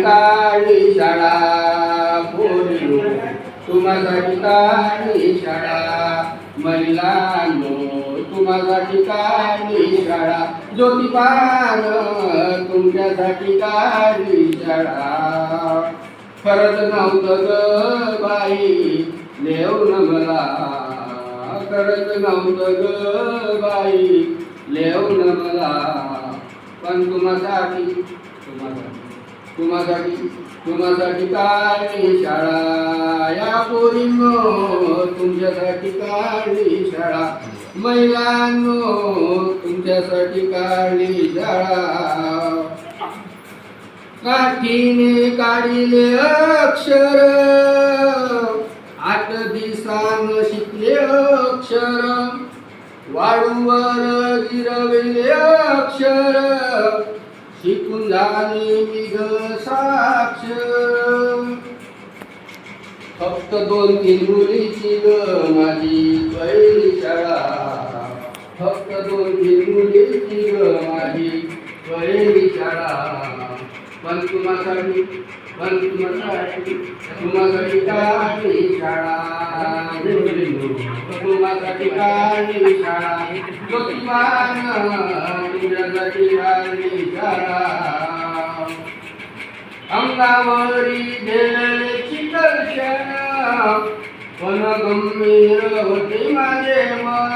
काळी शाळा पोरीनो, तुम्हासाठी काळी शाळा महिलांनो, तुम्हासाठी काळी शाळा ज्योतिबान, तुमच्यासाठी काळी शाळा. खरंच नव्हतं ग बाई लेवून मला, खरंच नव्हतं ग बाई लेवून मला, पण तुम्हासाठी तुम्हासाठी काळी शाळा या पोरींनो, तुमच्यासाठी काळी शाळा महिलांनो, तुमच्यासाठी काळी शाळा. काठीने काढिले अक्षर, 8 दिवसान शिकले अक्षर, वाळूवर गिरविले अक्षर, शिकून झाले मी ग साक्षर. फक्त 2-3 मुलीची ग माझी पहिली शाळा, फक्त 2-3 मुलीची ग माझी पहिली शाळा. पण तुम्हासाठी काळी शाळा, तुम्हासाठी काळी शाळा ज्योतिबान, तुझ्यासाठी काळी शाळा. अंगावरी गेलेले चिकलक्षण, पण गंभीर होते माझे मन,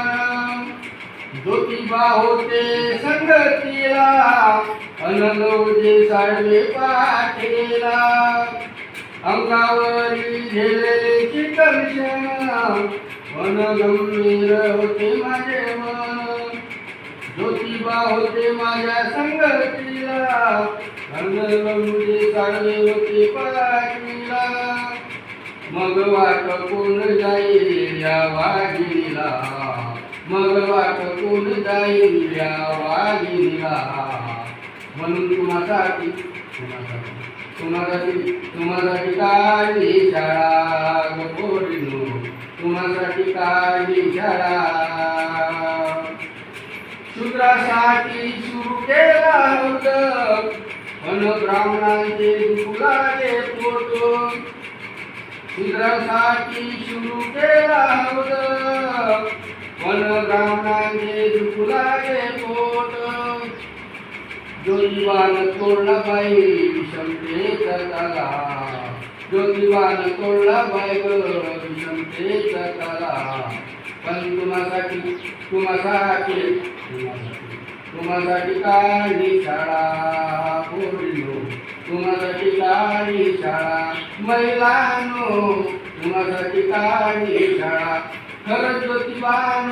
ज्योतिबा होते संगतीला, अनगवजे साडवे पाठीला. अंगावरी गेलेले चिकलक्षण, पण गंभीर होते माझे मन, ज्योतिबा होते माझ्या संगतीला, अनगवजे साडवे होते पाठीला. मग वाट कोण जाईल या वाघिणीला, मग वाट कोण जाईल या वाघिणीला. म्हणून तुम्हासाठी काळी शाळा ग पोरीनो, तुम्हासाठी काळी शाळा. शूद्रासाठी सुरू केला होतं, पण ब्राह्मणांचे दुखलागे पोट, शूद्रासाठी सुरू केला होतं, पण ब्राह्मणांचे दुखलागे पोट. ज्योतिबान तोडला बाई विषमतेचा ताला, ज्योतिबान तोडला बाई ग विषमतेचा ताला. पण तुम्हासाठी काळी शाळा पोरीनो, तुम्हासाठी काळी शाळा महिलांनो, तुम्हासाठी काळी शाळा. खरंच ज्योतिबान,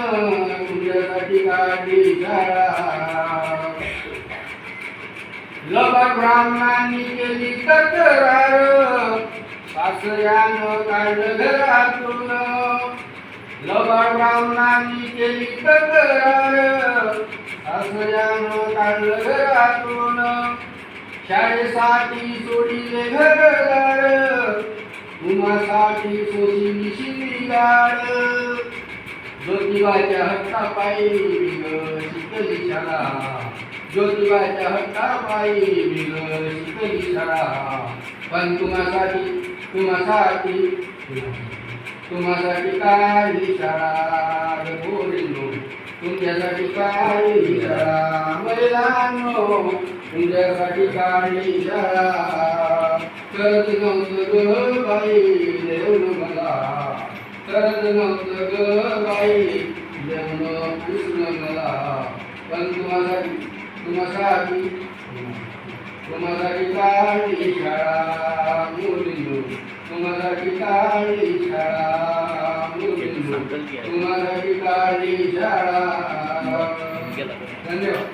तुमच्यासाठी काळी शाळा. लबाड ब्राह्मणांनी केली तक्रार, सासऱ्यानं काढलं घरातून, लबाड ब्राह्मणांनी केली तक्रार, सासऱ्यानं काढलं घरातून. शाळेसाठी सोडिले घरदार, तुम्हासाठी सोशिली शिवीगाळ, ज्योतिबाच्या हट्टापायी शिकली शाळा, ज्योतिबाच्या हट्टापायी शिकली शाळा. पण तुम्हासाठी काळी शाळा पोरीनो, तुमच्यासाठी काळी शाळा महिलांनो, तुमच्यासाठी काळी शाळा. कर्ज नव्हतं ग बाई देऊन मला, कर्ज नव्हतं ग बाई देऊन कृष्ण मला. पण तुम्हासाठी काळी शाळा मुलींनो, तुम्हासाठी काळी शाळा मुलींनो, तुम्हासाठी काळी शाळा. धन्यवाद.